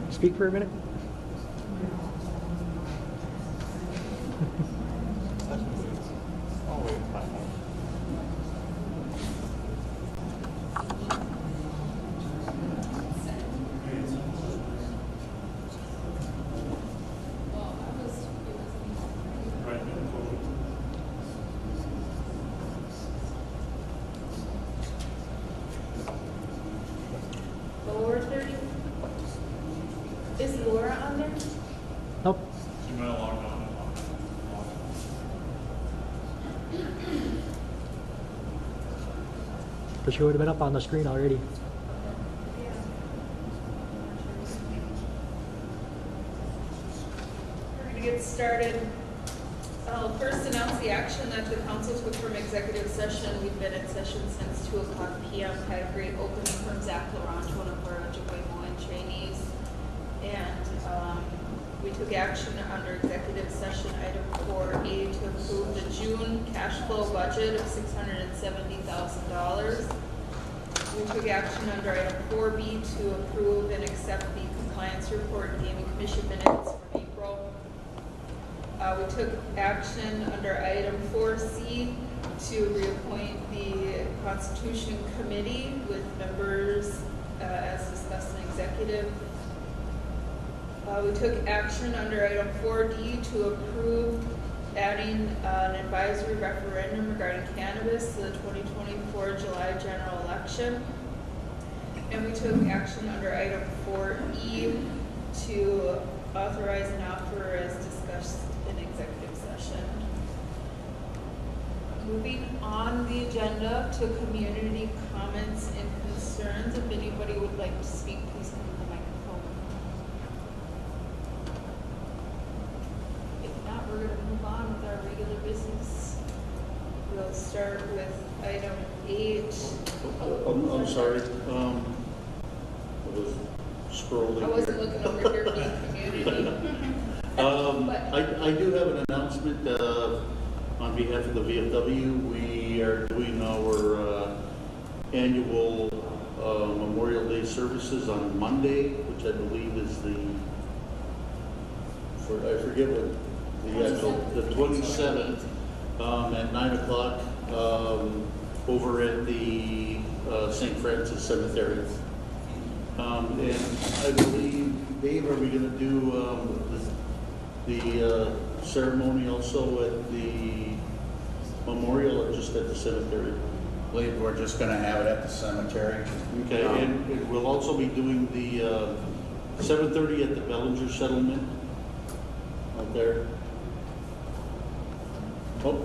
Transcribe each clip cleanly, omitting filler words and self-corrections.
speak for a minute? Is Laura on there? Nope. You might have logged on. But she would have been up on the screen already. Yeah. We're going to get started. I'll first announce the action that the council took from executive session. We've been in session since 2:00 p.m. Had a great opening from Zach Laurent, one of our Ujke trainees. And we took action under executive session item 4A to approve the June cash flow budget of $670,000. We took action under item 4B to approve and accept the compliance report and gaming commission minutes from April. We took action under item 4C to reappoint the Constitution Committee with members as discussed in executive. We took action under item 4D to approve adding an advisory referendum regarding cannabis to the 2024 July general election. And we took action under item 4E to authorize an offer as discussed in executive session. Moving on the agenda to community comments and concerns. If anybody would like to speak, please come to the microphone. If not, we're going to move on with our regular business. We'll start with item 8. I'm sorry. I was scrolling. I wasn't looking over here being community. I do have an announcement on behalf of the VFW. We are doing our annual Memorial Day services on Monday, which I believe is I forget what the 27th at 9 o'clock over at the St. Francis Cemetery. And I believe, Dave, are we going to do the ceremony also at the memorial or just at the cemetery? I believe we're just going to have it at the cemetery. Okay, and we'll also be doing the 7:30 at the Bellinger Settlement out there. Oh,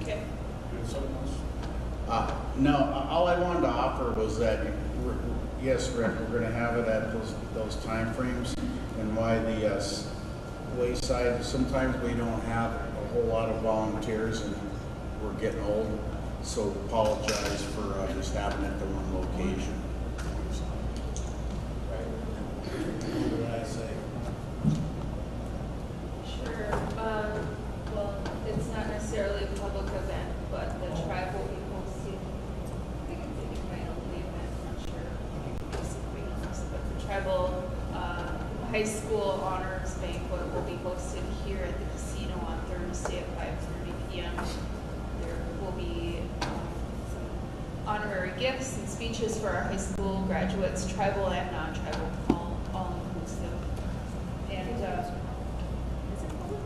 Okay. No, all I wanted to offer was that, yes, Rick, we're going to have it at those time frames, and why the wayside, sometimes we don't have a whole lot of volunteers and we're getting old, so apologize for just having it at the one location. What did I say? Sure. Well, it's not necessarily a public event, but the tribe will be hosting, I think it's an invite-only event, I'm not sure. Basically, but the tribal high school honors banquet will be hosted here at the casino on Thursday at 5:30 p.m. There will be some honorary gifts and speeches for our high school graduates, tribal and non-tribal, all inclusive. And is it public?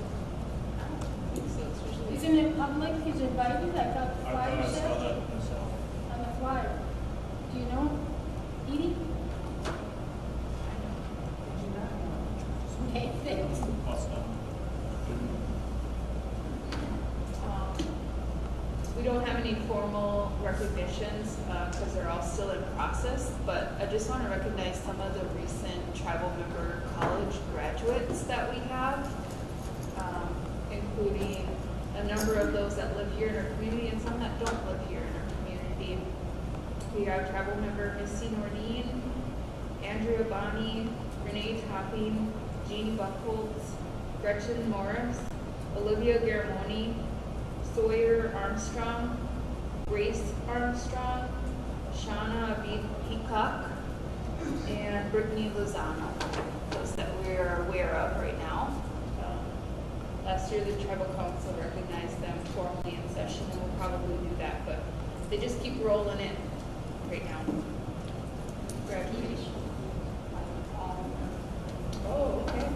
I don't think so. It's usually Isn't it public? He's invited? I got the I flyer saw set that myself. on the flyer. Do you know? Edie? Okay, thanks. Awesome. We don't have any formal recognitions because they're all still in process, but I just want to recognize some of the recent tribal member college graduates that we have, including a number of those that live here in our community and some that don't live here in our community. We have tribal member Missy Nordine, Andrea Bonney, Renee Topping, Jean Buchholz, Gretchen Morris, Olivia Garamoni, Sawyer Armstrong, Grace Armstrong, Shauna Abid Peacock, and Brittany Lozano, those that we're aware of right now. Last year, the tribal council recognized them formally in session, and we'll probably do that, but they just keep rolling in right now. Graduation. Oh, okay.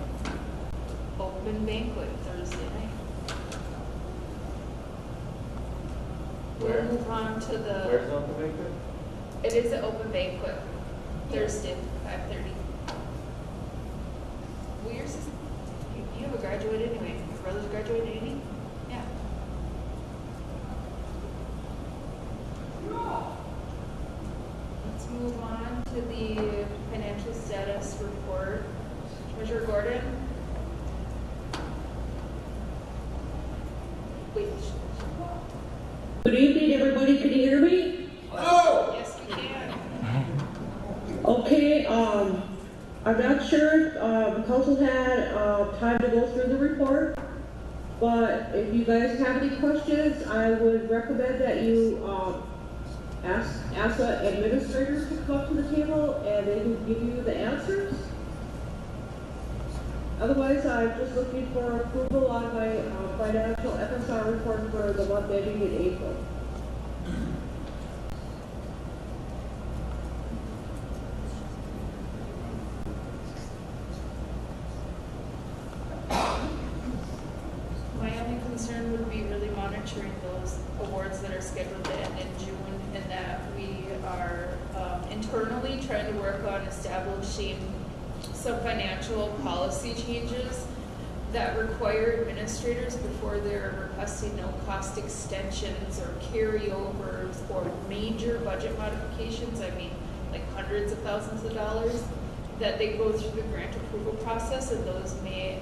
Open banquet Thursday night. We'll move on to the. Where's the open banquet? It is an open banquet Thursday, 5:30. Well, yours is, you have a graduate anyway. Your brother's graduated, ain't he? Yeah. Let's move on to the financial status report. Treasurer Gordon? Wait. Good evening, everybody. Can you hear me? Yes, we can. Okay, I'm not sure if the council had time to go through the report, but if you guys have any questions, I would recommend that you ask the administrators to come up to the table and they can give you the answers. Otherwise, I'm just looking for approval on my financial FSR report for the month ending in April. My only concern would be really monitoring those awards that are scheduled to end in June, and that we are internally trying to work on establishing some financial policy changes that require administrators, before they're requesting no-cost extensions or carryovers or major budget modifications, I mean like hundreds of thousands of dollars, that they go through the grant approval process, and those may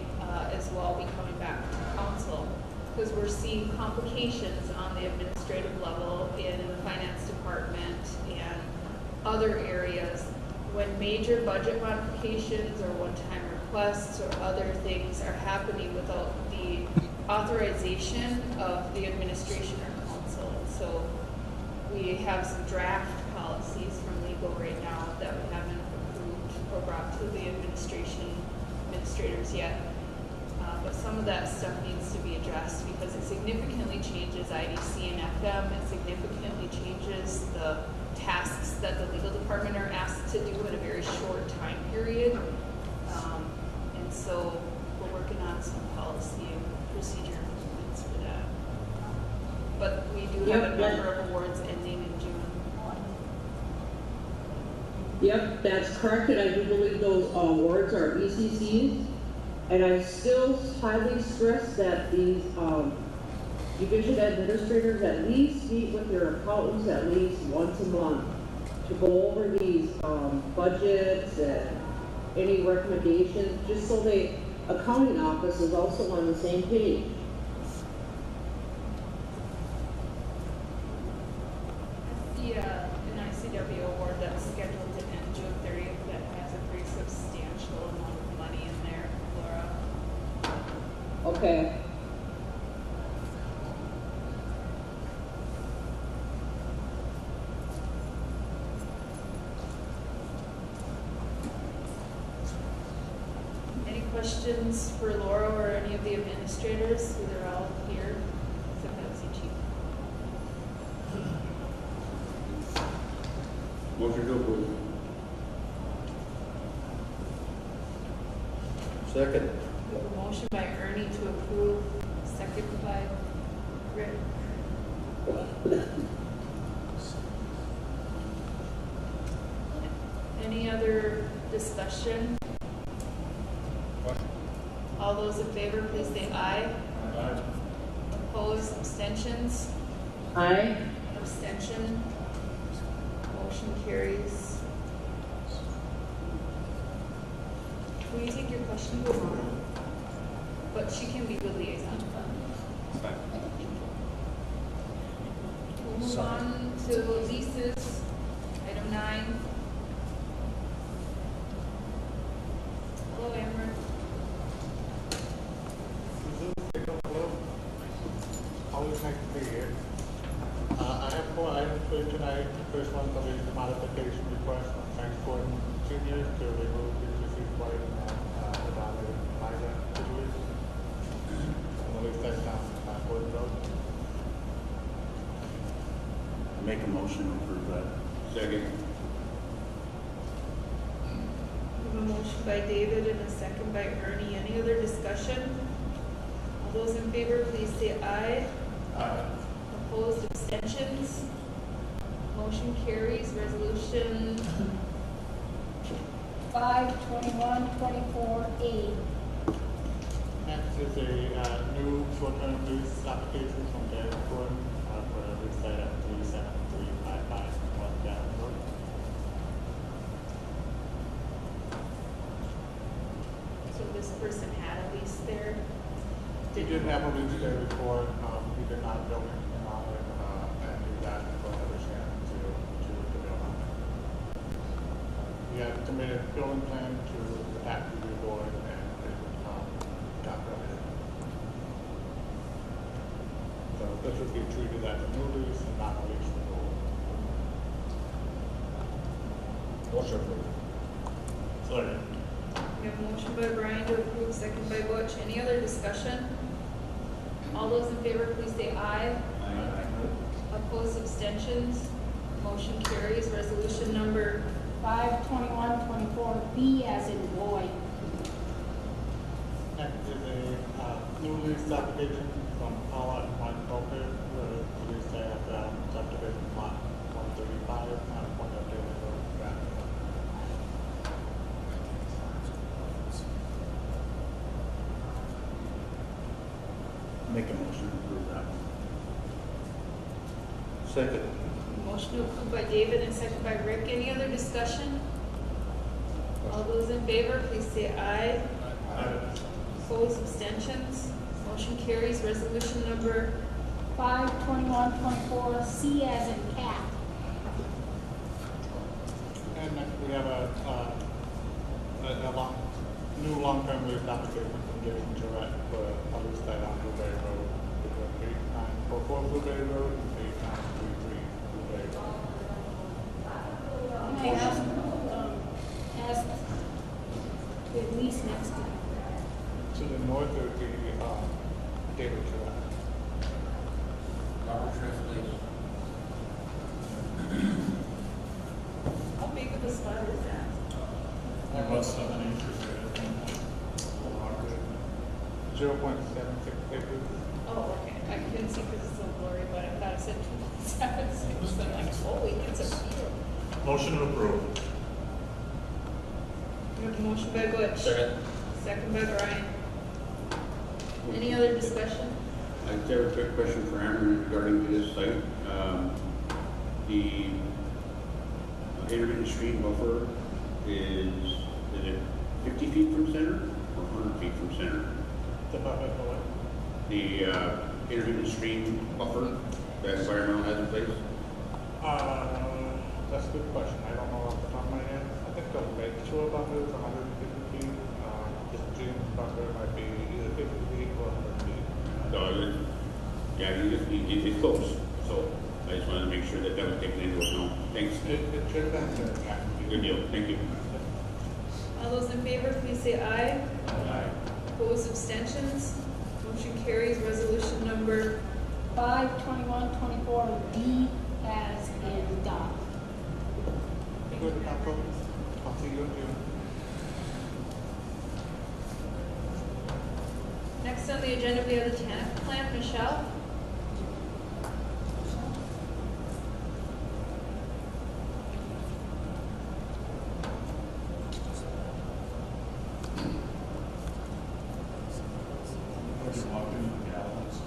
as well be coming back to council, because we're seeing complications on the administrative level in the finance department and other areas when major budget modifications or one-time requests or other things are happening without the authorization of the administration or council. So we have some draft policies from legal right now that we haven't approved or brought to the administrators yet. But some of that stuff needs to be addressed because it significantly changes IDC and FM. It significantly changes the tasks that the legal department are asked to do in a very short time period. And so we're working on some policy and procedure improvements for that. But we do have a number of awards ending in June. Yep, that's correct, and I do believe those awards are ECCs. And I still highly stress that these division administrators at least meet with their accountants at least once a month to go over these budgets and any recommendations, just so the accounting office is also on the same page. An ICW award that's scheduled to end June 30th that has a pretty substantial amount of money in there, Laura. Okay. Any questions for Laura or any of the administrators? They're all here, except for the chief. Motion to approve. Second. We have a motion by Ernie to approve, second by Rick. Any other discussion? All those in favor, please say aye. Aye. Opposed, abstentions? Aye. Abstention. Motion carries. Will you take your question to Alana? But she can be the liaison. We'll move on to leases, item 9. Hello, Amber. Always nice to be here. I have for tonight. The first one will be the modification request from Charette-Goodwin Jr. to remove his deceased wife and Alana from the lease site down Gordon Road. Make a motion to approve that. Second. We have a motion by David and a second by Ernie. Any other discussion? All those in favor, please say aye. Aye. Opposed, abstentions? Motion carries. Resolution 5/21/24A. Next is a new short-term lease application from Charette-Goodwin for a lease site at 37355 West Babineau Road. So this person had a lease there? He did have a lease there before, he did not build anything on it, and he was asking for another chance to build on it. He had submitted a building plan to the tax review board and it, got permitted. So this would be treated as a new lease and not a lease renewal. Motion approved. Second. We have a motion by Brian to approve, second by Butch. Any other discussion? All those in favor, please say aye. Aye. Opposed, abstentions? Motion carries. Resolution number 5/21/24B as in boy. Next is a new lease application from Paula and Mike Poker for the lease site at subdivision lot 135 on Point of David Road, Babineau. Make a motion to approve that one. Second. motion approved by David and second by Rick. Any other discussion? All those in favor, please say aye. Opposed, abstentions? Motion carries. Resolution number 5/21/24C as in cat. And next we have a new long-term lease application from Jason Charette for a lease site on Blueberry Road, between 8944 Blueberry Road and 8933 Blueberry Road. Can I ask the lease next to To the north would be David Charette. how big of a spot is that? You must have an interest rate. 0.76 acres. Oh, okay. I couldn't see because it's so blurry, but I thought it said 2.76. I'm like, holy, it's a field. Motion to approve. We have a motion by Butch. Second. Second by Brian. Any other discussion? I have a quick question for Aaron regarding to this site. The intermittent stream buffer is it 50 feet from center or 100 feet from center? The buffer for what? The intermittent stream buffer that environmental has in place? That's a good question. I don't know off the top of my head. I think the lake shore buffer is 150 feet. The stream buffer might be either 50 feet or 100 feet. So, yeah, it's close. So I just wanted to make sure that that was taken into account. Thanks. It should have been there, yeah. Good deal. Thank you. All those in favor, please say aye. Aye. Opposed, abstentions? Motion carries. Resolution number 5/21/24D as in dog. Good, council. I'll see you in June. Next on the agenda, we have the TANF plan. Michelle? Just walked into the galleries.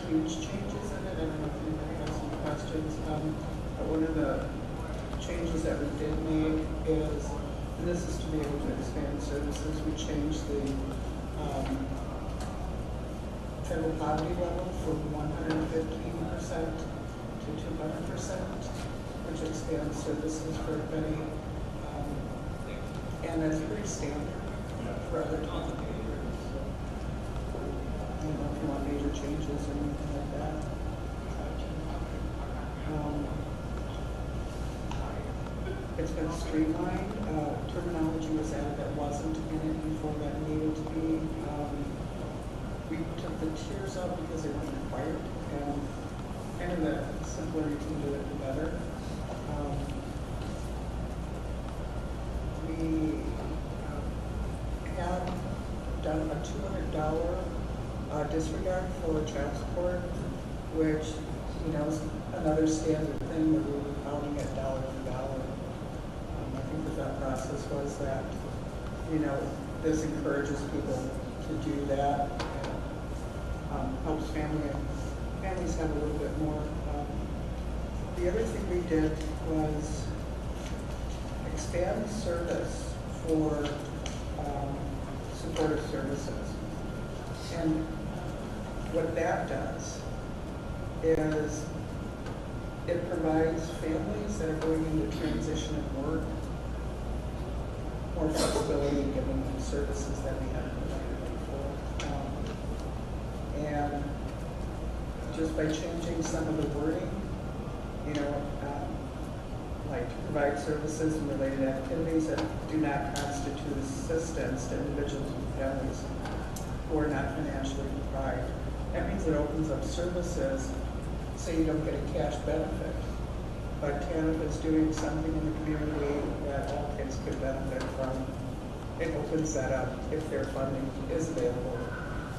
huge changes in it. I don't know if anybody has some questions. But one of the changes that we did make is, and this is to be able to expand services, we changed the federal poverty level from 115% to 200%, which expands services for everybody. And that's pretty standard for other towns. I don't know if you want major changes or anything like that. It's been streamlined. Terminology was added that wasn't in it before that needed to be. We took the tiers out because they weren't required, and kind of the simpler you can do it, the better. We have done a $200 disregard for child support, which, you know, is another standard thing that we were counting at dollar for dollar. I think the thought process was that, you know, this encourages people to do that, and helps families have a little bit more. The other thing we did was expand service for supportive services. And what that does is it provides families that are going into transition at work more flexibility in giving them services that we haven't provided before. And just by changing some of the wording, you know, like to provide services and related activities that do not constitute assistance to individuals and families who are not financially deprived. That means it opens up services so you don't get a cash benefit. But TANF is doing something in the community that all kids could benefit from. It opens that up if their funding is available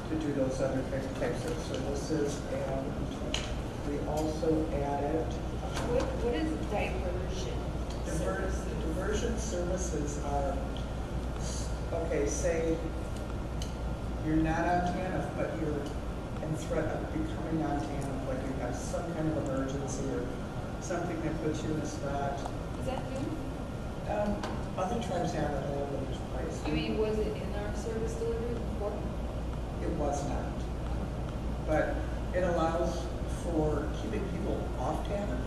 to do those other types of services. And we also added What is diversion? diversion services are, okay, say you're not on TANF, but you're in threat of becoming on TANF, like you have some kind of emergency or something that puts you in a spot. Is that new? Other tribes have it all over the place. I mean, was it in our service delivery before? It was not. But it allows for keeping people off TANF.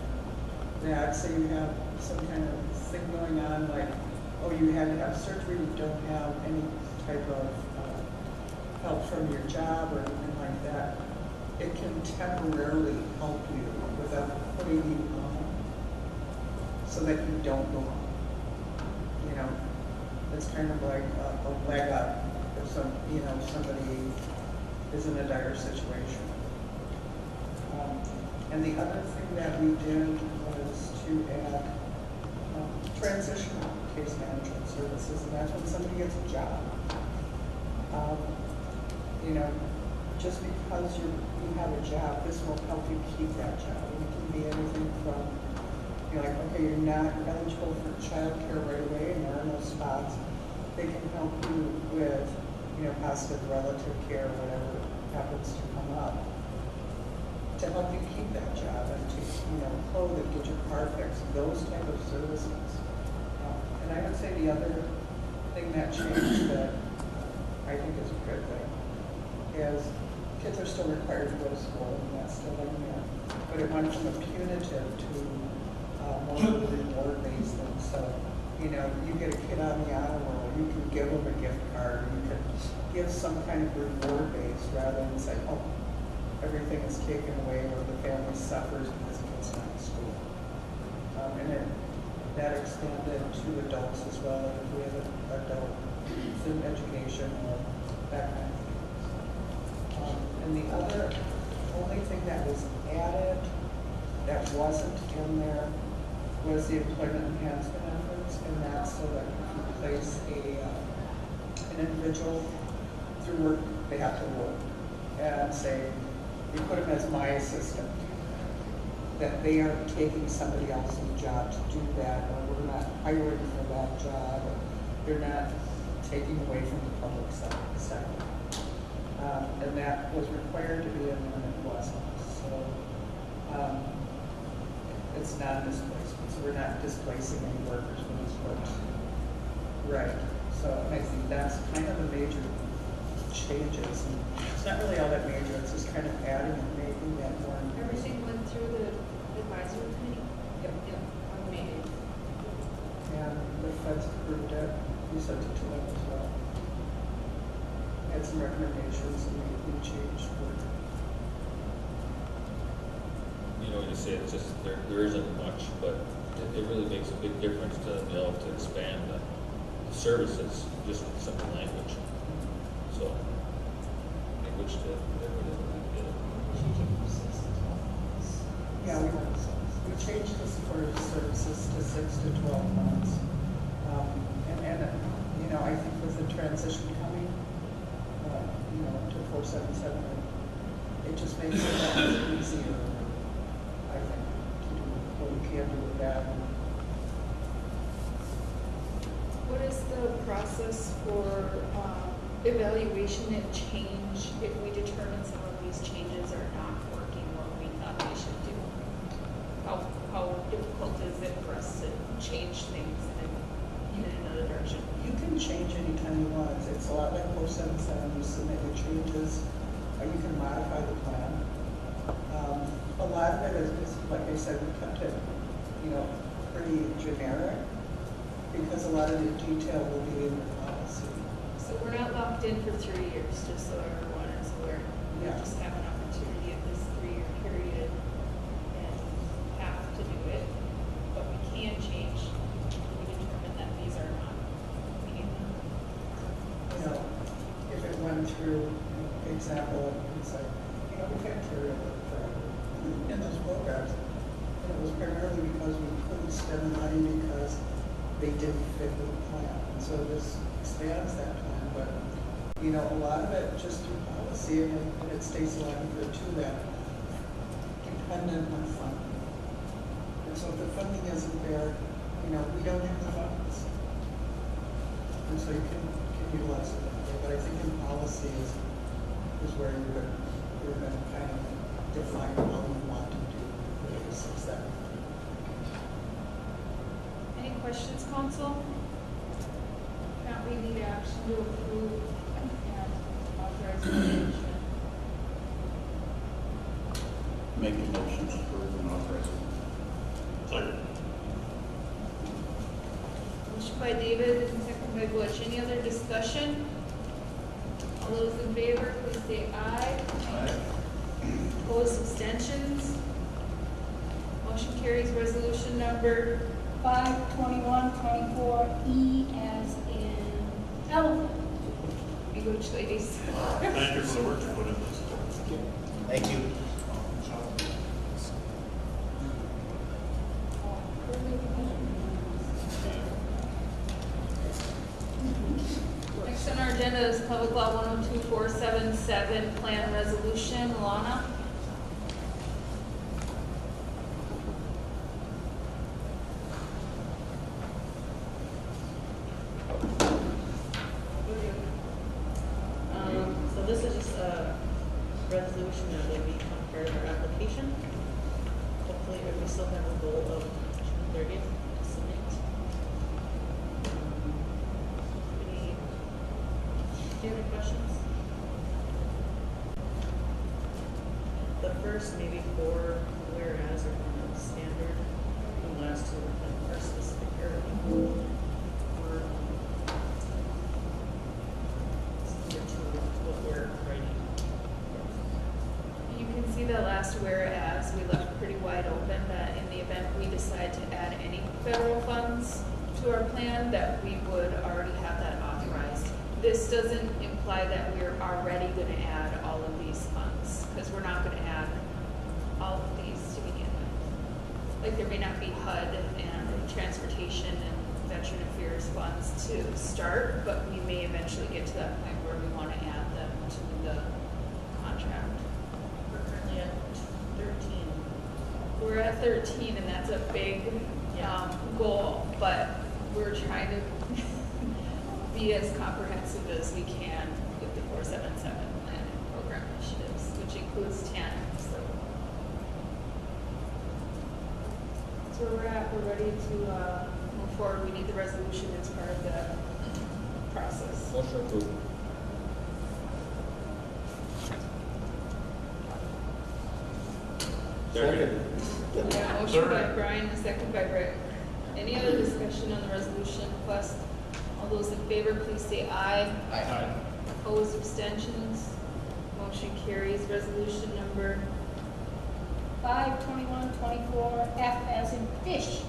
That say you have some kind of thing going on, like, oh, you had to have surgery, you don't have any type of help from your job or anything like that. It can temporarily help you without putting you on, so that you don't go on. You know, it's kind of like a leg up if somebody is in a dire situation. And the other thing that we did was to add transitional case management services, and that's when somebody gets a job. You know, just because you have a job, this will help you keep that job. And it can be anything from, you're like, okay, you're not eligible for child care right away, and there are no spots. They can help you with, you know, positive relative care, whatever happens to come up, to help you keep that job and to, you know, clothe it, get your car fixed, those type of services. And I would say the other thing that changed that I think is a good thing is kids are still required to go to school, and that's still in there. But it went from a punitive to more of a reward-based thing. So, you know, you get a kid on the honor roll, you can give them a gift card, you can give some kind of reward base rather than say, oh, everything is taken away or the family suffers because the kid's not in school. And that expanded to adults as well, like if we have an adult in education or that kind of thing. And the only thing that was added that wasn't in there was the employment enhancement efforts, and that's so that if you place an individual through work, they have to work. And say, you put them as my assistant, that they aren't taking somebody else's job to do that, or we're not hiring for that job, or they're not taking away from the public sector. And that was required to be in there and it wasn't. So it's non-displacement, so we're not displacing any workers when it's worked. Right. So and I think that's kind of the major changes. And it's not really all that major, it's just kind of adding and making that more. Everything went through the advisory committee? Yep. Yep. Made. And the feds approved it, we sent it to them as well. Had some recommendations and we changed work. You know, you say it's just, there isn't much, but it really makes a big difference to the mill to expand the services, just with simple language. So, language to, Yeah, we changed the support services to 6 to 12 months. You know, I think with the transition coming, you know, to 477, it just makes it that much easier, I think, to do what we can do with that. What is the process for evaluation and change if we determine some of these changes are not working what we thought they should do? How difficult is it for us to change things in another direction? You can change anytime you want. It's a lot like 477. You submit your changes, you can modify the plan. A lot of it is, like I said, we kept it, you know, pretty generic because a lot of the detail will be in the policy. So we're not locked in for 3 years, just so everyone is aware. We Yeah. just have an opportunity at this 3-year period and have to do it, but we can change if we determine that these are not meeting them. You know, if it went through, example, it's like, you know, we've had carryover forever in those programs. And it was primarily because we couldn't spend the money because they didn't fit with the plan. And so this expands that plan, but, you know, a lot of it just through policy, and it states a lot of it too, that dependent on funding. And so if the funding isn't there, you know, we don't have the funds. And so you can utilize it that way. But I think in policy is where you're going to kind of define how you want to do the basics that. Any questions, council? Not we need action to approve and authorize management. Make a motion to approve and authorize. Second. Motion by David and second by Butch. Any other discussion? All those in favor, please say aye. Aye. Opposed, abstentions? Motion carries. Resolution number 5/21/24 as in elephant. you go, ladies. Thank you for the work you put in this. Thank you. Next on our agenda is Public Law 102477 Plan Resolution. Alana? So this is just a resolution that will become part of our application. Hopefully, we still have a goal of June 30th to submit. Do you have any questions? The first, maybe four whereas are kind of standard. The last two are specific or similar to what we're writing. You can see the last whereas we left pretty wide open that in the event we decide to add any federal funds to our plan, that we would already have that authorized. This doesn't imply that we're already going to add all of these funds, because we're not going to add all of these to begin with. Like there may not be HUD and transportation and veteran affairs funds to start, but we may eventually get to that point where we want to add them to the contract. We're currently at 13. We're at 13, and that's a big goal, but we're trying to be as comprehensive as we can with the 477 plan. program initiatives, which includes TANF. So where we're at, we're ready to move forward. We need the resolution as part of the process. Motion approved. Second. We have a motion by Brian, a second by Rick. Any other discussion on the resolution request? All those in favor, please say aye. Aye. Opposed, abstentions? Motion carries. Resolution number 5/21/24, F as in fish.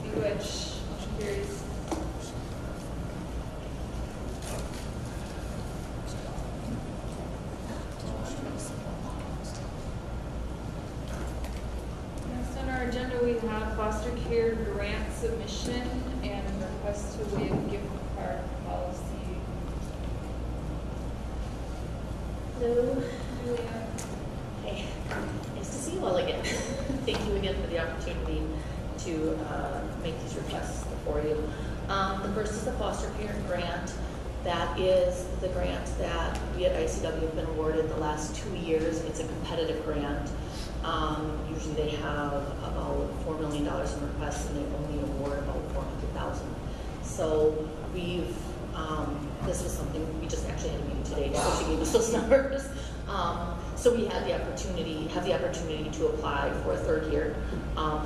Bewitch. Motion carries. Next on our agenda, we have foster care grant submission and request to waive gift card policy. Hello. Julia. Hey, nice to see you all again. Thank you again for the opportunity to make these requests before you. The first is the foster parent grant. That is the grant that we at ICW have been awarded the last 2 years. It's a competitive grant. Usually they have about $4 million in requests and they only award about $400,000. So we've, this was something, we just actually had a meeting today, so she gave us those numbers. So we had the opportunity to apply for a third year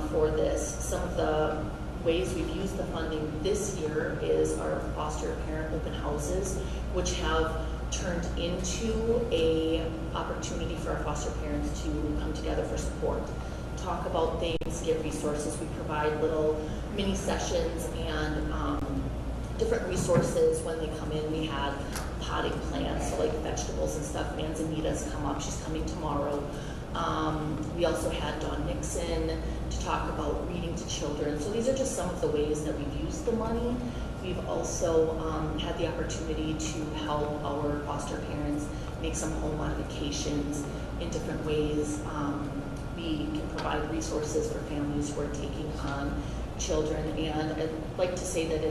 for this. Some of the ways we've used the funding this year is our foster parent open houses, which have turned into a opportunity for our foster parents to come together for support, talk about things, get resources. We provide little mini sessions and different resources when they come in. We had potting plants, so like vegetables and stuff. Manzanita's come up. She's coming tomorrow. We also had Dawn Nixon to talk about reading to children. So these are just some of the ways that we've used the money. We've also had the opportunity to help our foster parents make some home modifications in different ways. We can provide resources for families who are taking on children. And I'd like to say that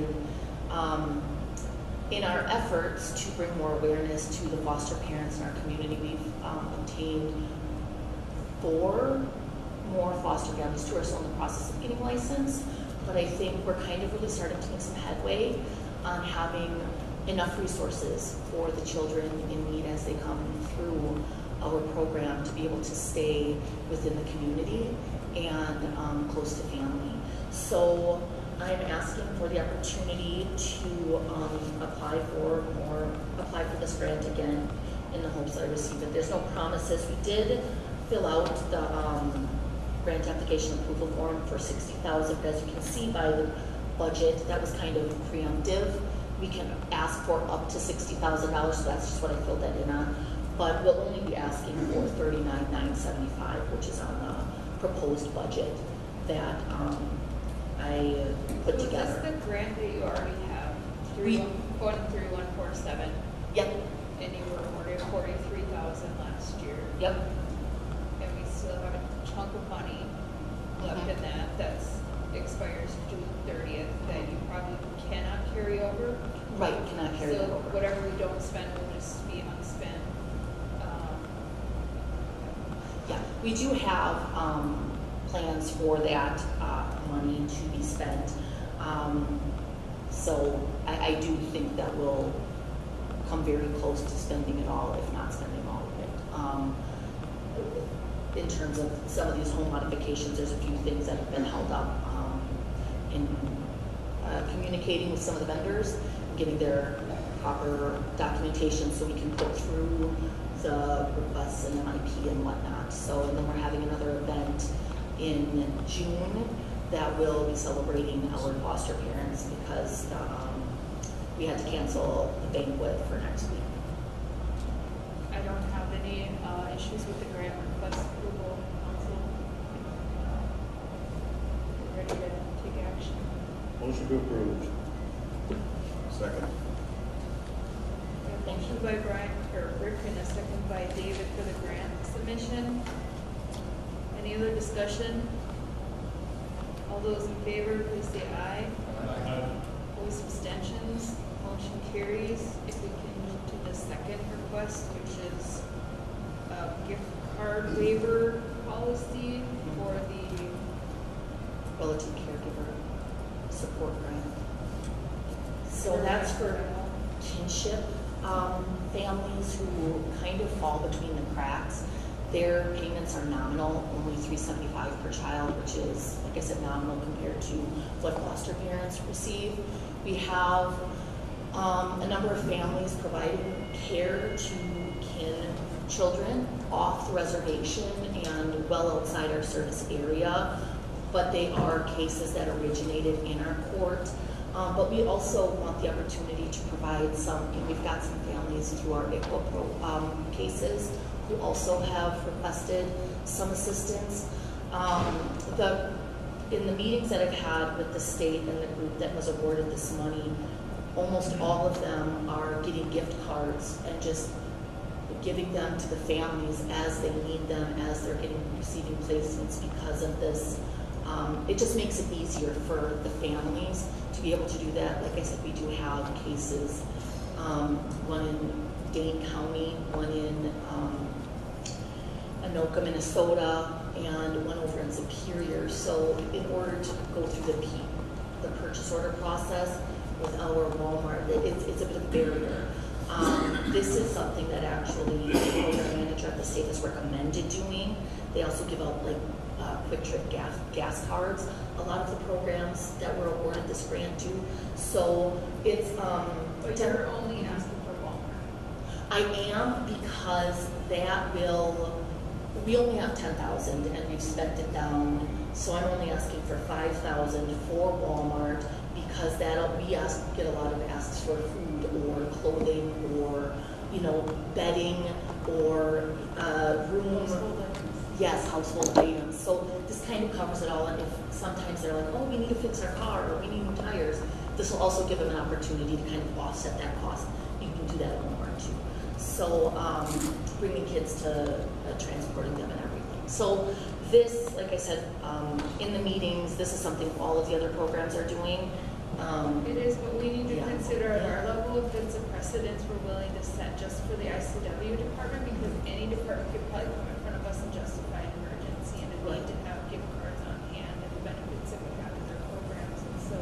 in our efforts to bring more awareness to the foster parents in our community, we've obtained 4 more foster families who are still in the process of getting licensed. But I think we're kind of really starting to make some headway on having enough resources for the children in need as they come through our program to be able to stay within the community and close to family. So I'm asking for the opportunity to apply for this grant again in the hopes that I receive it. There's no promises. We did fill out the grant application approval form for $60,000, but as you can see by the budget, that was kind of preemptive. We can ask for up to $60,000, so that's just what I filled that in on. But we'll only be asking for $39,975, which is on the proposed budget that I put together. Is this the grant that you already have? 3147. Yep. And you were awarded $43,000 last year. Yep. And we still have a chunk of money left in that expires June 30th that you probably cannot carry over. Right, cannot carry that So over. whatever we don't spend will just be unspent. Yeah, we do have plans for that money to be spent. So I do think that we'll come very close to spending it all, if not spending all of it. In terms of some of these home modifications, there's a few things that have been held up in communicating with some of the vendors, getting their proper documentation so we can put through the requests and MIP and whatnot. So, and then we're having another event in June that will be celebrating our foster parents because we had to cancel the banquet for next week. I don't have any issues with the grant request approval. Council, ready to take action. Motion to approve. Second. Thank Motion you. by Brian, or Rick, and a second by David for the grant submission. Any other discussion? All those in favor, please say aye. Opposed, abstentions? Motion carries. If we can move to the second request, which is gift card waiver policy for the Relative caregiver support grant. So that's for kinship families who kind of fall between the cracks. Their payments are nominal, only $375 per child, which is, like I said, nominal compared to what foster parents receive. We have a number of families providing care to kin children off the reservation and well outside our service area, but they are cases that originated in our court. But we also want the opportunity to provide some, we've got some families through our ICWA cases who also have requested some assistance. In the meetings that I've had with the state and the group that was awarded this money, almost all of them are getting gift cards and just giving them to the families as they need them, as they're receiving placements because of this. It just makes it easier for the families to be able to do that. Like I said, we do have cases, one in Dane County, one in Anoka, Minnesota, and one over in Superior. So in order to go through the purchase order process with our Walmart, it's a bit of a barrier. This is something that actually the program manager at the state has recommended doing. They also give out like quick trip gas cards. A lot of the programs that were awarded this grant do. So it's but you're only asking for Walmart. I am, because that will, we only have 10,000 and we've spent it down. So I'm only asking for 5,000 for Walmart, because we get a lot of asks for food or clothing or, bedding or room. Yes, household items. So this kind of covers it all. And if sometimes they're like, oh, we need to fix our car or we need new tires, this will also give them an opportunity to kind of offset that cost. You can do that at Walmart too. So bringing kids to transporting them and everything. So this, like I said, in the meetings, this is something all of the other programs are doing. It is, but we need to consider at our level if it's a precedence we're willing to set just for the ICW department, because any department could probably come in front of us and justify an emergency and a need to have gift cards on hand and the benefits that we have in their programs. And so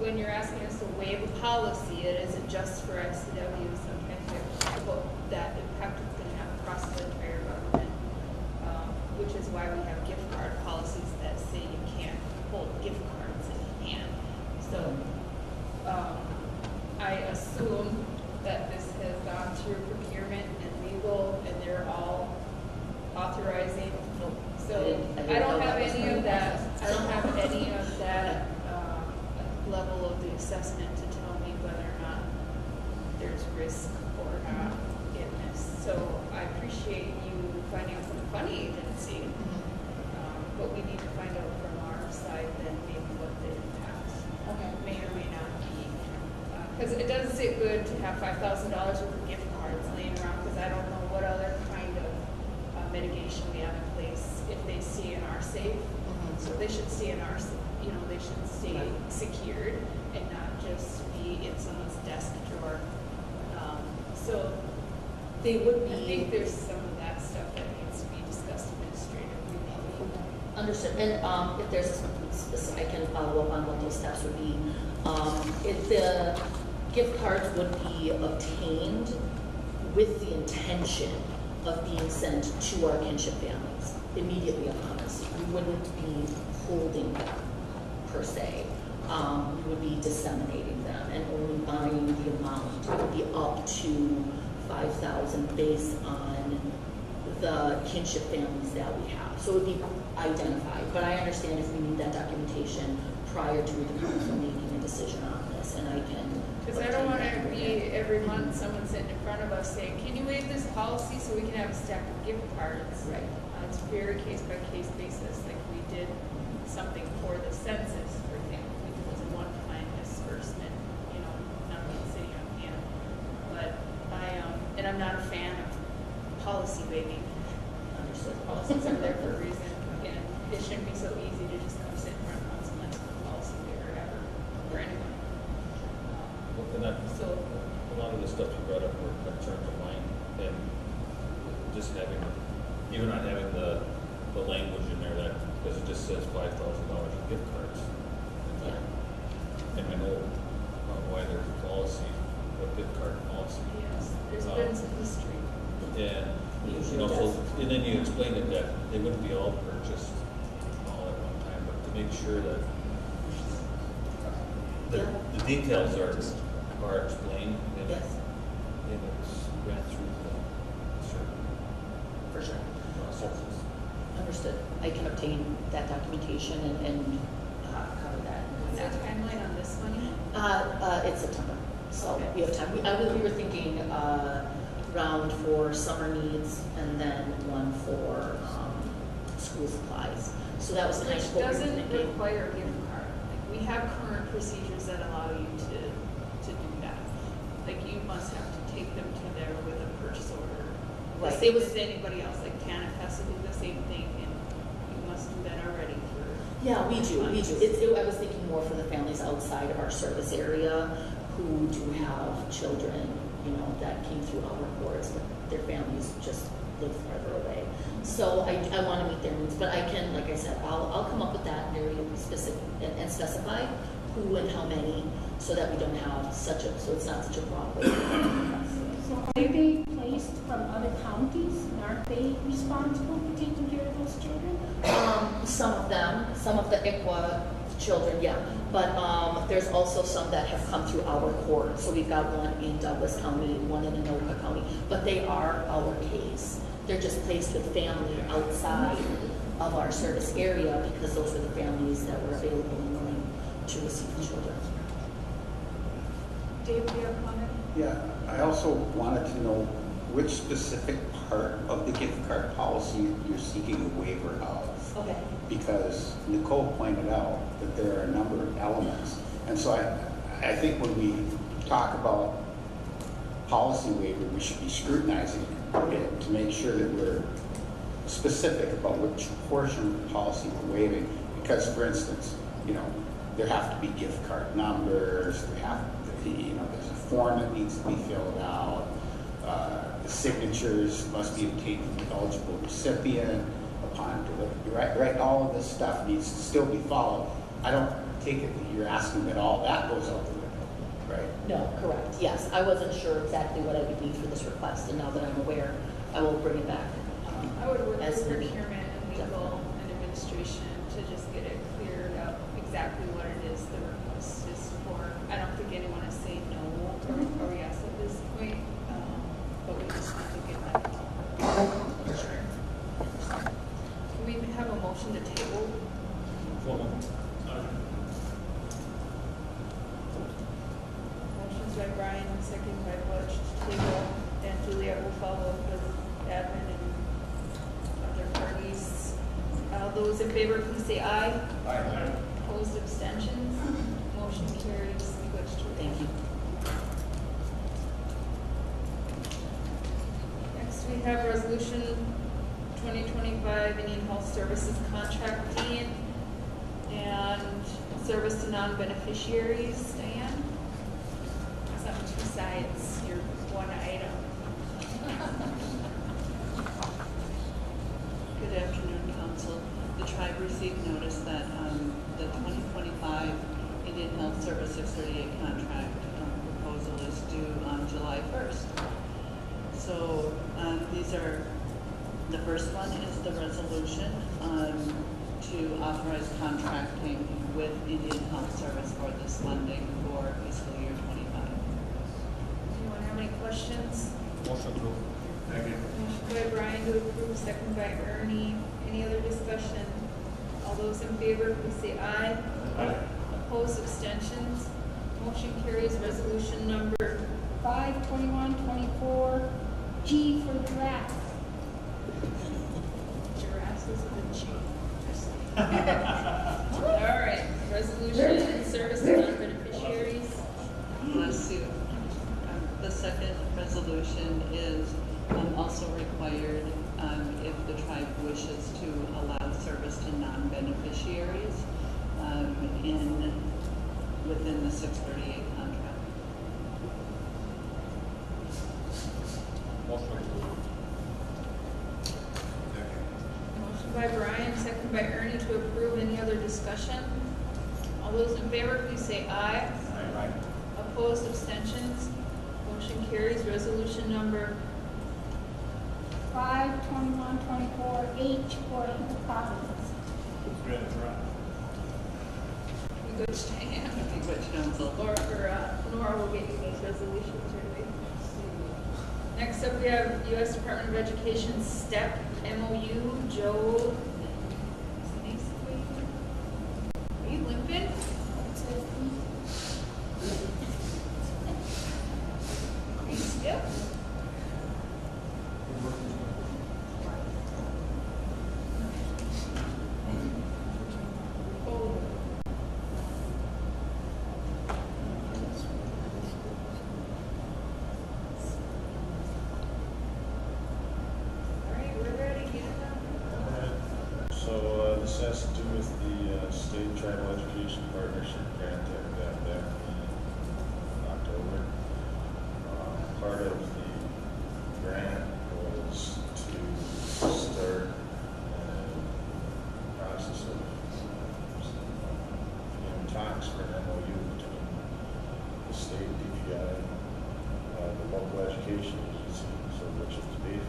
when you're asking us to waive a policy, it isn't just for ICW. Sometimes we have to talk about that impact it's going to have across the entire government, which is why we have gift card policies that say you can't hold gift cards in hand. So I assume that this has gone through procurement and legal, and they're all authorizing. So I don't have any of that. I don't have any of that level of the assessment to tell me whether or not there's risk or not in this. So I appreciate you finding out from the funding agency, but we need to find out from our side then maybe what the impact may or may not be. Because it doesn't sit good to have $5,000 worth of gift cards laying around, because I don't know what other kind of mitigation we have in place if they stay in our safe. So they should stay in our, they should stay secured and not just be in someone's desk drawer. So they would be. I think there's some of that stuff that needs to be discussed administratively. Understood. And if there's something specific, I can follow up on what those steps would be. If the gift cards would be obtained with the intention of being sent to our kinship families immediately upon us. We wouldn't be holding them per se. We would be disseminating them and only buying the amount. It would be up to 5,000 based on the kinship families that we have. So it would be identified. But I understand if we need that documentation prior to the council making a decision on this, and I can. Because I don't want to be every month someone sitting in front of us saying, can you waive this policy so we can have a stack of gift cards? Right. It's very case by case basis. Like we did something for the census, for example. We did this one-time disbursement, not being sitting on hand. But and I'm not a fan of policy waiving. Understood. Policies are there for a reason, and it shouldn't be so easy to just come sit in front of council and have a policy waiver ever for anyone. Well, then that So a lot of the stuff you brought up were concerns of mine, and just having, even not having the language in there that, because it just says $5,000 in gift cards. And I know why there's a policy, a gift card policy. Yes, there's been some history. And, you know, so, and then you explained it that they wouldn't be all purchased all at one time, but to make sure that the details are explained and Yes. it's ran through the certain For sure. processes. Understood. I can obtain that documentation and cover that. Is there a timeline on this money? It's September, so Okay. we have time. We were thinking round for summer needs and then one for school supplies. So that was kind Which of what we were doesn't thinking. require a gift card. Like, we have current procedures that allow you to do that. Like, you must have to take them to there with a purchase order. Right. The same as anybody else, like TANF has to do the same thing, and you must do that already for. Yeah, we do. I was thinking more for the families outside of our service area who do have children, you know, that came through our boards, but their families just live farther away. So I want to meet their needs, but I can, like I said, I'll come up with that very specific and specify who and how many, so that we don't have so it's not such a broad program. So are they placed from other counties, and aren't they responsible for taking care of those children? Some of the ICWA children, yeah. But there's also some that have come through our court. So we've got one in Douglas County, one in Anoka County, but they are our case. They're just placed with family outside of our service area because those were the families that were available and willing to receive the children. Dave, do you have a comment? Yeah, I also wanted to know which specific part of the gift card policy you're seeking a waiver of. Okay. Because Nicole pointed out that there are a number of elements. And so I think when we talk about policy waiver, we should be scrutinizing it to make sure that we're specific about which portion of the policy we're waiving. Because, for instance, you know, there have to be gift card numbers, there have to be, you know, there's a form that needs to be filled out, the signatures must be obtained from the eligible recipient upon delivery, right? All of this stuff needs to still be followed. I don't take it that you're asking that all that goes out the window, right? No, correct. Yes, I wasn't sure exactly what I would need for this request, and now that I'm aware, I will bring it back. I would work As with needed. procurement and legal and administration to just get it cleared up exactly what it is the request is for. I don't think anyone is saying no or yes at this point, but we just need to get that. Sure. Can we have a motion to table? Motion's by Brian, second by Butch, to table, and Juliet will follow up with admin and other parties. All those in favor, please say aye. Aye. Opposed, abstentions, motion carries. Butch, Juliet. Thank you. Next, we have resolution 2025 Indian Health Services contracting and service to non-beneficiaries. Diane? It's on two sides, your one item. Good afternoon, Council. The tribe received notice that the 2025 Indian Health Service 638 contract proposal is due on July 1st. So these are, the first one is the resolution to authorize contracting with Indian Health Service for this funding for fiscal year 25. Anyone have any questions? Motion approved. Second. Motion by Brian to approve, second by Ernie. Any other discussion? All those in favor, please say aye. Aye. Opposed, abstentions, motion carries. Resolution number 5/21/24, G for giraffe. Giraffes is with a G. All right, resolution and service to non-beneficiaries. Bless you. The second resolution is also required if the tribe wishes to allow service to non-beneficiaries within the 638 contract. second by Ernie to approve. Any other discussion? All those in favor, please say aye. Aye. Opposed, abstentions, motion carries. Resolution number 5/21/24 H for Providence. Good, right. good Cheyenne. Which council? Nora will get you those resolutions shortly. Next up, we have U.S. Department of Education STEP MOU. Joe, are you limping? Are you stiff? Oh. All right, we're ready. Get it done. So this has to do with the State Tribal Education Partnership grant that we got back in October. Part of the grant was to start a process of talks for an MOU between the state DPI, the local education agency, so which is Waive,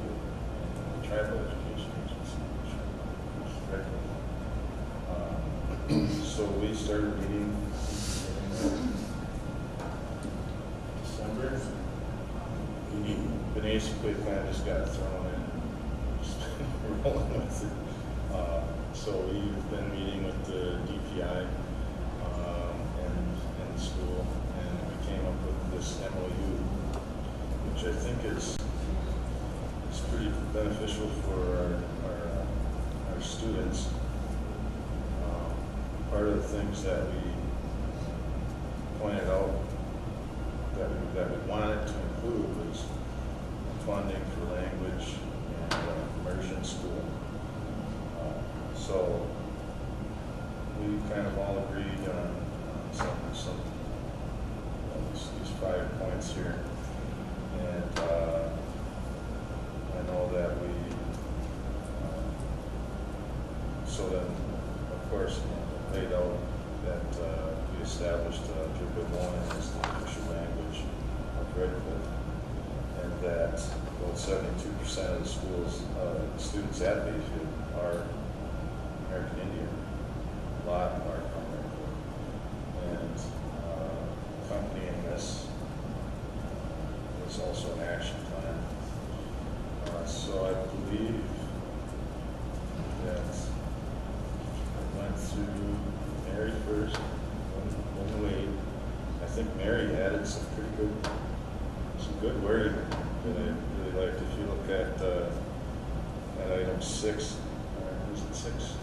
and the tribal education agency, which is Charette-Goodwin. So we started meeting in December. We basically kind of just got thrown in, just rolling with it. So we've been meeting with the DPI and the school, and we came up with this MOU, which I think is pretty beneficial for our students. Part of the things that we pointed out that we wanted to include was funding for language and immersion school. So we kind of all agreed on these 5 points here, and I know that we so then of course laid out that we established Ujke as the official language of Redcliffe, and that about 72% of the schools students at Bayfield are American Indian. A lot are from Redcliffe, and accompanying this is also an action plan. So I believe that I went through Mary first, then Wade. I think Mary added some good wording that I really liked. If you look at item 6, is it 6?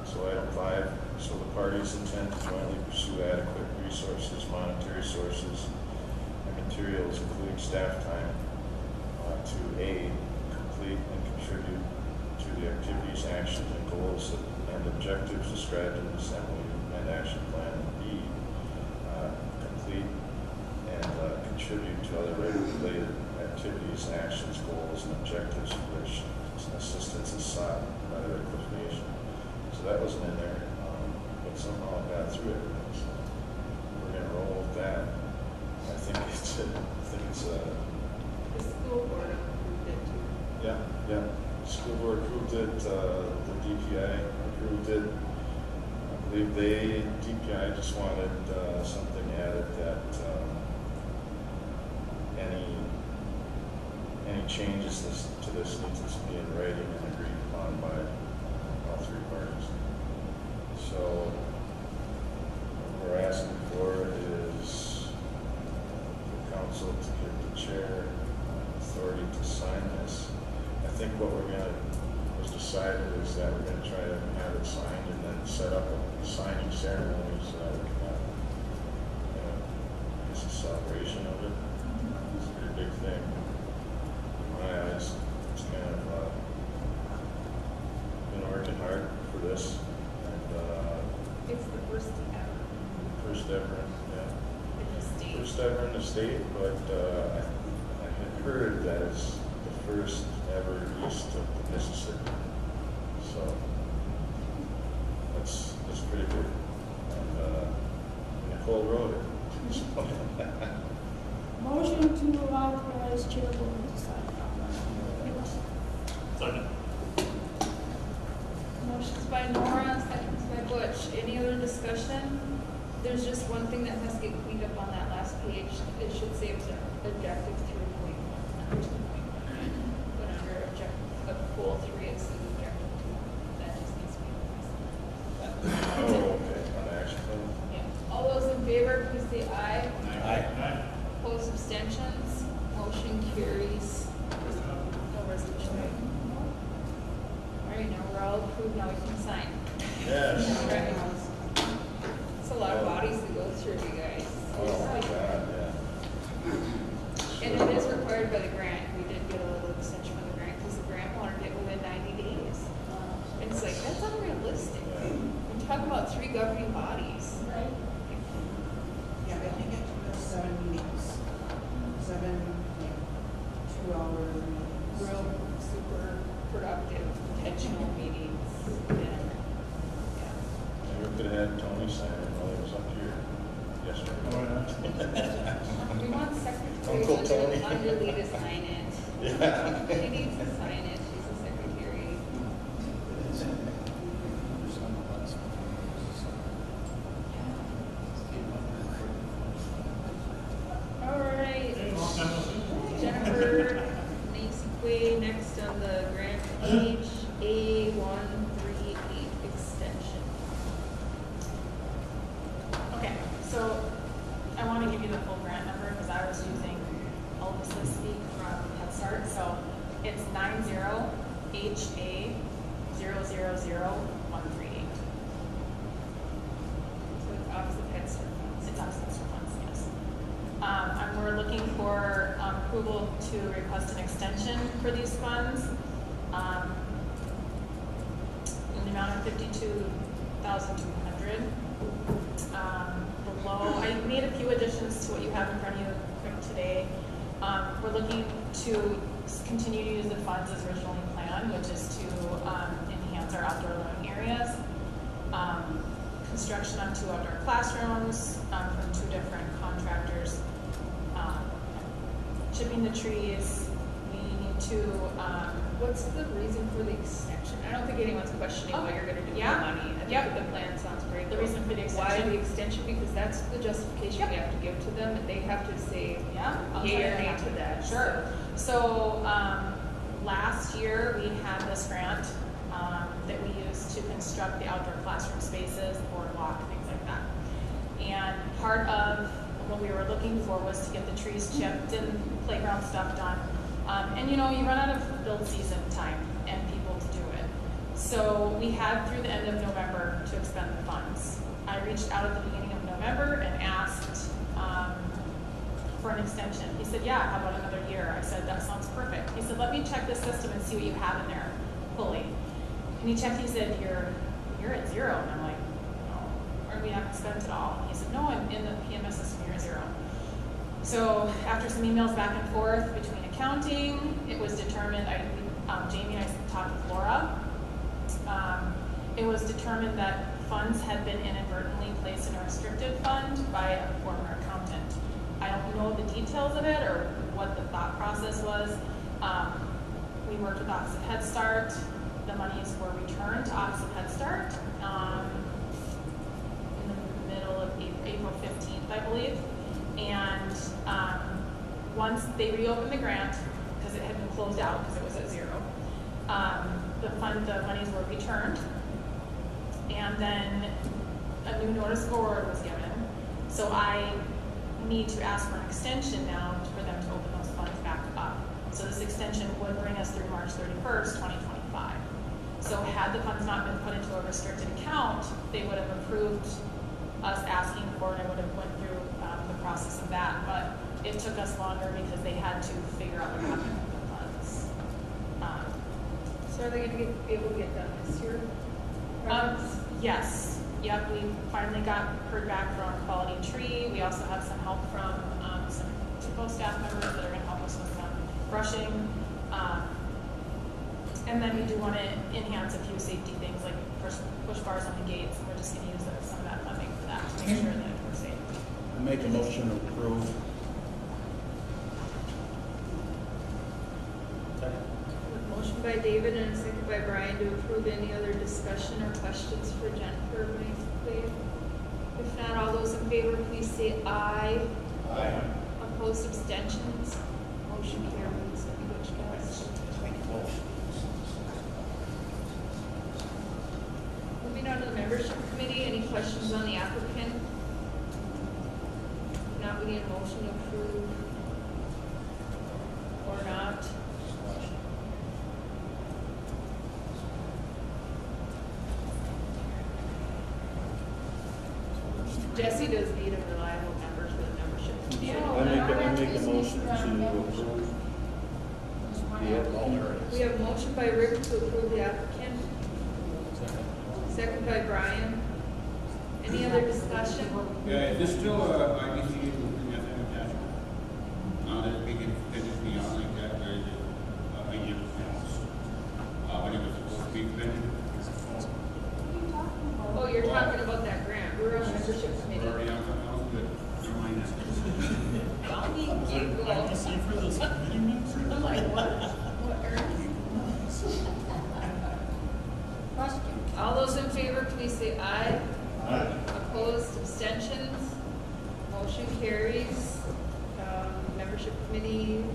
So item 5, so the parties intend to jointly pursue adequate resources, monetary sources, and materials, including staff time, to aid, complete, and contribute to the activities, actions, and goals and objectives described in this MOU and action plan. And B, complete and contribute to other related activities, actions, goals, and objectives for which assistance is sought by the Redcliffe Nation. So that wasn't in there, but somehow it got through everything. So we're going to roll with that. I think it's The school board approved it too. yeah. The school board approved it, the DPI approved it. I believe DPI just wanted something added that any changes to this needs to be in writing and agreed upon by all 3 parties. So what we're asking for is the council to give the chair authority to sign this. I think what was decided is that we're going to try to have it signed and then set up a signing ceremony so that we can have a celebration of it. It's a pretty big thing. In my eyes, it's kind of been working hard for this, and It's the first ever. first ever, yeah. In the state. largest ever in the state, but I had heard that it's the first ever east of the Mississippi. So that's pretty good. And Nicole wrote it. Motion to authorize chairwoman to sign off. Second. Motion's by Nora, seconds by Butch. Any other discussion? There's just one thing that has to get cleaned up on that last page. It should say objective 3.1, not 2.1. But under objective, goal 3, it's the objective 2. That just needs to be replaced. Oh, okay, on the action plan? Yeah. All those in favor, please say aye. Aye. Opposed, abstentions, motion carries. No resolution. All right, now we're all approved, now we can sign. Yes. All right. It's a lot of bodies to go through, you guys. Oh, my God, yeah. And it is required by the grant. We did get a little extension from the grant because the grant wanted it within 90 days. And it's like, that's unrealistic. We're talking about 3 governing bodies. Right? Yeah, I think it took us 7 meetings, 7, 2-hour meetings. Real super productive, intentional meetings. And, yeah. Maybe we could have had Tony sign it while he was up here yesterday. We want secretary Uncle Tony. under Lee to sign it. Yeah. She needs to sign it, she's the secretary. All right. Jennifer Nacy next on the grant page, A138 extension. Okay, so I want to give you the full grant number because I was using Elvis's speak from Head Start. So it's 90HA000138. So it's opposite Head Start funds. It's opposite funds, yes. And we're looking for approval to request an extension for these funds in the amount of $52,200. Below, I made a few additions to what you have in front of you quick today. We're looking to continue to use the funds as originally planned, which is to enhance our outdoor learning areas. Construction on 2 outdoor classrooms from 2 different contractors. Chipping the trees. We need to. What's the reason for the extension? I don't think anyone's questioning what you're going to do with the money. I think that the plan sounds great. The reason for the extension. Why the extension? Because that's the justification we have to give to them, and they have to say yay or nay to that. Sure. So last year we had this grant that we used to construct the outdoor classroom spaces, boardwalk, things like that. And part of what we were looking for was to get the trees chipped and playground stuff done. And you know, you run out of build season time and people to do it. So we had through the end of November to expend the funds. I reached out at the beginning of November and asked for an extension. He said, yeah, how about another year? I said, that sounds perfect. He said, let me check the system and see what you have in there fully. And he checked, he said, you're at 0. And I'm like, no, or we haven't spent it all. And he said, no, I'm in the PMS system, you're at 0. So after some emails back and forth between accounting, it was determined, Jamie and I talked with Laura, it was determined that funds had been inadvertently placed in a restricted fund by a former accountant. I don't know the details of it or what the thought process was. We worked with Opposite Head Start. The monies were returned to Opposite Head Start in the middle of April 15th, I believe. And once they reopened the grant, because it had been closed out because it was at 0, the monies were returned, and then a new notice of award was given. So I need to ask for an extension now for them to open those funds back up. So this extension would bring us through March 31st, 2025. So had the funds not been put into a restricted account, they would have approved us asking for it. I would have went through the process of that, but it took us longer because they had to figure out what happened with the funds. So are they going to be able to get done this year? Yes. Yep, we finally heard back from Quality Tree. We also have some help from some Chippewa staff members that are going to help us with some brushing. And then we do want to enhance a few safety things like push bars on the gates. And we're just going to use some of that funding for that to make sure that we're safe. Make a motion to approve. Motion by David and a second by Brian to approve. Any other discussion or questions for Jennifer, please? If not, all those in favor, please say aye. Aye. Opposed, abstentions? Motion carries. Moving on to the membership committee, any questions on the applicant? If not, we need a motion to approve or not. Jesse does need a reliable member for the membership committee. I make a motion to approve. We have a motion by Rick to approve the applicant. Second by Brian. Any other discussion? Yeah, is this still IBC in that attachment? Now that we can just be on like that, or is it a year past? When it was supposed to be finished? Oh, you're talking about that grant. We're on the membership committee. Already on something else? Good. Never mind that. Bounty giggle. I'm like, what earned? All those in favor, please say aye. Aye. Opposed, abstentions? Motion carries. Membership committee,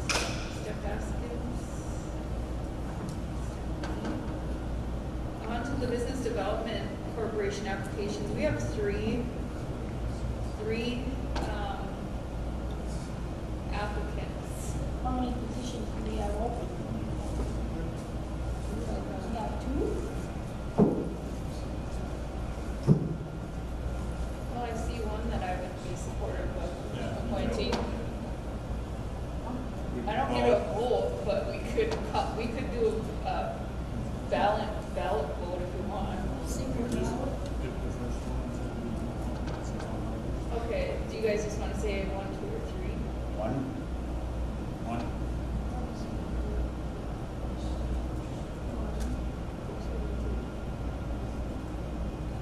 Steph Haskins. On to the Business Development Corporation applications. We have three applicants. How many positions do we have open? We have two? Well, I see one that I would be supportive of appointing. I don't need a vote, but we could do a ballot vote if we want. Okay, do you guys just want to say 1, 2, or 3? One.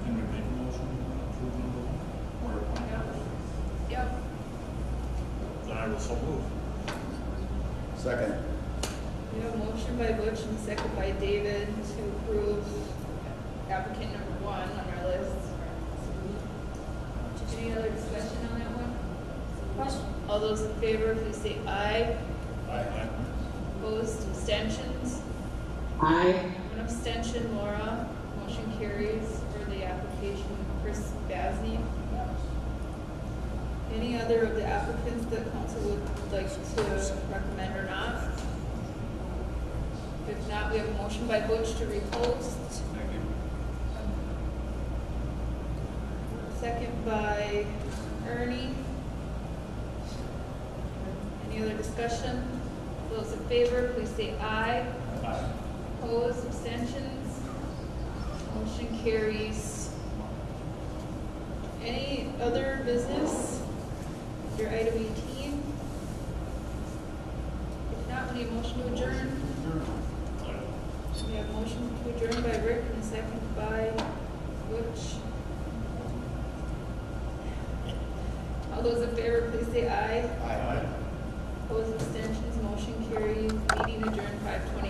Can we make a motion to approve or appoint? Yep. Then I will so move. Second. We have a motion by Butch and a second by David to approve applicant number 1 on our list. Any other discussion on that one? Question? All those in favor, please say aye. Aye. Opposed, abstentions? Aye. One abstention, Laura. Motion carries for the application of Chris Basney. Any other of the applicants that council would like to recommend or not? If not, we have a motion by Butch to repost. Second by Ernie. Any other discussion? Those in favor, please say aye. Aye. Opposed, abstentions? Motion carries. Any other business? Your item 18? If not, we need a motion to adjourn. We have a motion to adjourn by Rick and a second by Butch. All those in favor, please say aye. Aye. Opposed, abstentions, motion carries. Meeting adjourned 5:20.